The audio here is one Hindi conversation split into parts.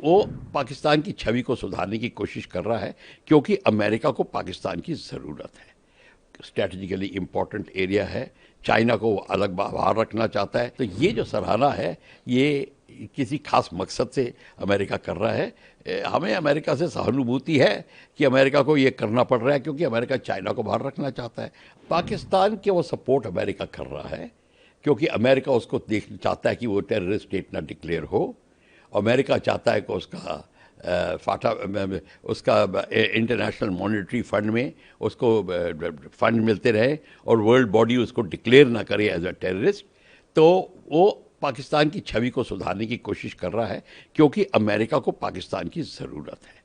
वो पाकिस्तान की छवि को सुधारने की कोशिश कर रहा है, क्योंकि अमेरिका को पाकिस्तान की ज़रूरत है। स्ट्रैटेजिकली इम्पोर्टेंट एरिया है, चाइना को अलग बाहर रखना चाहता है। तो ये जो सराहना है, ये किसी खास मकसद से अमेरिका कर रहा है। हमें अमेरिका से सहानुभूति है कि अमेरिका को ये करना पड़ रहा है, क्योंकि अमेरिका चाइना को बाहर रखना चाहता है। पाकिस्तान के वो सपोर्ट अमेरिका कर रहा है, क्योंकि अमेरिका उसको देखना चाहता है कि वो टेररिस्ट स्टेट ना डिक्लेयर हो। अमेरिका चाहता है कि उसका इंटरनेशनल मॉनेटरी फंड में उसको फंड मिलते रहे और वर्ल्ड बॉडी उसको डिक्लेयर ना करे एज अ टेररिस्ट। तो वो पाकिस्तान की छवि को सुधारने की कोशिश कर रहा है, क्योंकि अमेरिका को पाकिस्तान की ज़रूरत है।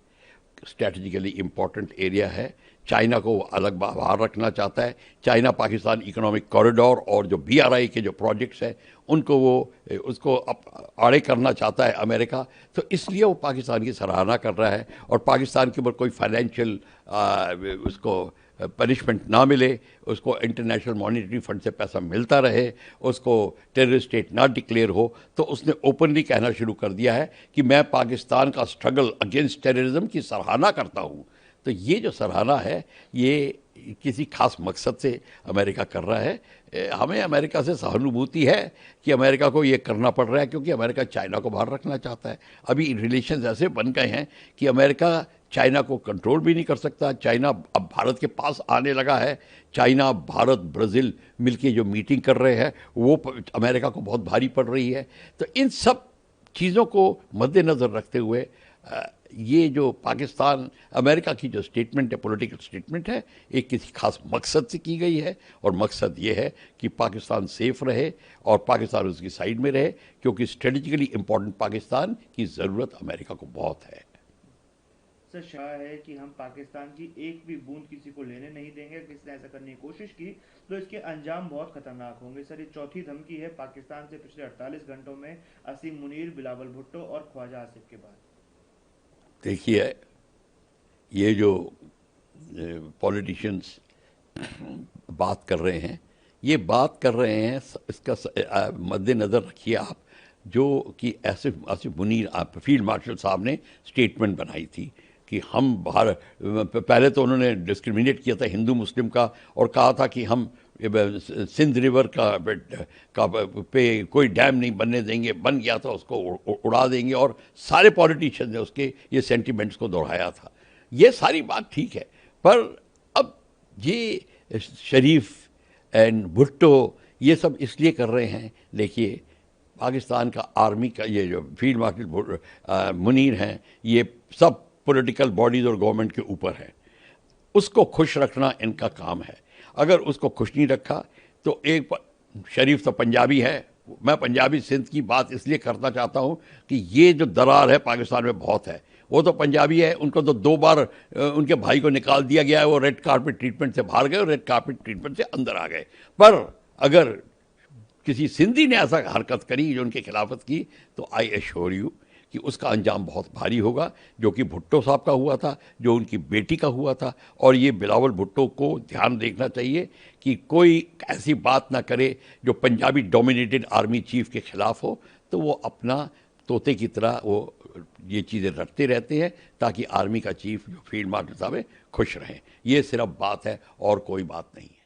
स्ट्रैटेजिकली इम्पोर्टेंट एरिया है, चाइना को अलग बाहर रखना चाहता है। चाइना पाकिस्तान इकोनॉमिक कॉरिडोर और जो BRI के जो प्रोजेक्ट्स हैं उनको उसको आड़े करना चाहता है अमेरिका। तो इसलिए वो पाकिस्तान की सराहना कर रहा है, और पाकिस्तान के ऊपर कोई फाइनेंशियल उसको पनिशमेंट ना मिले, उसको इंटरनेशनल मॉनेटरी फंड से पैसा मिलता रहे, उसको टेररिस्ट स्टेट ना डिक्लेयर हो। तो उसने ओपनली कहना शुरू कर दिया है कि मैं पाकिस्तान का स्ट्रगल अगेंस्ट टेररिज्म की सराहना करता हूँ। तो ये जो सराहना है, ये किसी खास मकसद से अमेरिका कर रहा है। हमें अमेरिका से सहानुभूति है कि अमेरिका को ये करना पड़ रहा है, क्योंकि अमेरिका चाइना को बाहर रखना चाहता है। अभी रिलेशंस ऐसे बन गए हैं कि अमेरिका चाइना को कंट्रोल भी नहीं कर सकता। चाइना अब भारत के पास आने लगा है। चाइना, भारत, ब्राज़ील मिलके जो मीटिंग कर रहे हैं वो अमेरिका को बहुत भारी पड़ रही है। तो इन सब चीज़ों को मद्देनज़र रखते हुए ये जो पाकिस्तान अमेरिका की जो स्टेटमेंट है, पॉलिटिकल स्टेटमेंट है, एक किसी खास मकसद से की गई है। और मकसद ये है कि पाकिस्तान सेफ रहे और पाकिस्तान उसकी साइड में रहे, क्योंकि स्ट्रेटेजिकली इम्पोर्टेंट पाकिस्तान की ज़रूरत अमेरिका को बहुत है। सर, शाह है कि हम पाकिस्तान की एक भी बूंद किसी को लेने नहीं देंगे। किसी ने ऐसा करने की कोशिश की तो इसके अंजाम बहुत खतरनाक होंगे। सर, ये चौथी धमकी है पाकिस्तान से पिछले 48 घंटों में असीम मुनीर, बिलावल भुट्टो और ख्वाजा आसिफ के बाद। देखिए, ये जो पॉलिटिशियंस बात कर रहे हैं, ये बात कर रहे हैं, इसका मद्देनज़र रखिए आप, जो कि आसिफ मुनीर फील्ड मार्शल साहब ने स्टेटमेंट बनाई थी कि हम पहले तो उन्होंने डिस्क्रिमिनेट किया था हिंदू मुस्लिम का, और कहा था कि हम सिंध रिवर का पे कोई डैम नहीं बनने देंगे, बन गया था उसको उड़ा देंगे, और सारे पॉलिटिशियन ने उसके ये सेंटिमेंट्स को दोहराया था। ये सारी बात ठीक है, पर अब ये शरीफ एंड भुट्टो ये सब इसलिए कर रहे हैं। देखिए, पाकिस्तान का आर्मी का ये जो फील्ड मार्शल मुनीर हैं, ये सब पॉलिटिकल बॉडीज़ और गवर्नमेंट के ऊपर है। उसको खुश रखना इनका काम है। अगर उसको खुश नहीं रखा तो शरीफ तो पंजाबी है, मैं पंजाबी सिंध की बात इसलिए करना चाहता हूँ कि ये जो दरार है पाकिस्तान में बहुत है। वो तो पंजाबी है, उनको तो 2 बार उनके भाई को निकाल दिया गया है, वो रेड कार्पेट ट्रीटमेंट से बाहर गए और रेड कार्पेट ट्रीटमेंट से अंदर आ गए। पर अगर किसी सिंधी ने ऐसा हरकत करी जो उनके खिलाफत की, तो आई एश्योर यू कि उसका अंजाम बहुत भारी होगा, जो कि भुट्टो साहब का हुआ था, जो उनकी बेटी का हुआ था। और ये बिलावल भुट्टो को ध्यान देखना चाहिए कि कोई ऐसी बात ना करे जो पंजाबी डोमिनेटेड आर्मी चीफ के खिलाफ हो। तो वो अपना तोते की तरह वो ये चीज़ें रटते रहते हैं, ताकि आर्मी का चीफ जो फील्ड मार्शल साहब है खुश रहें। ये सिर्फ बात है और कोई बात नहीं है।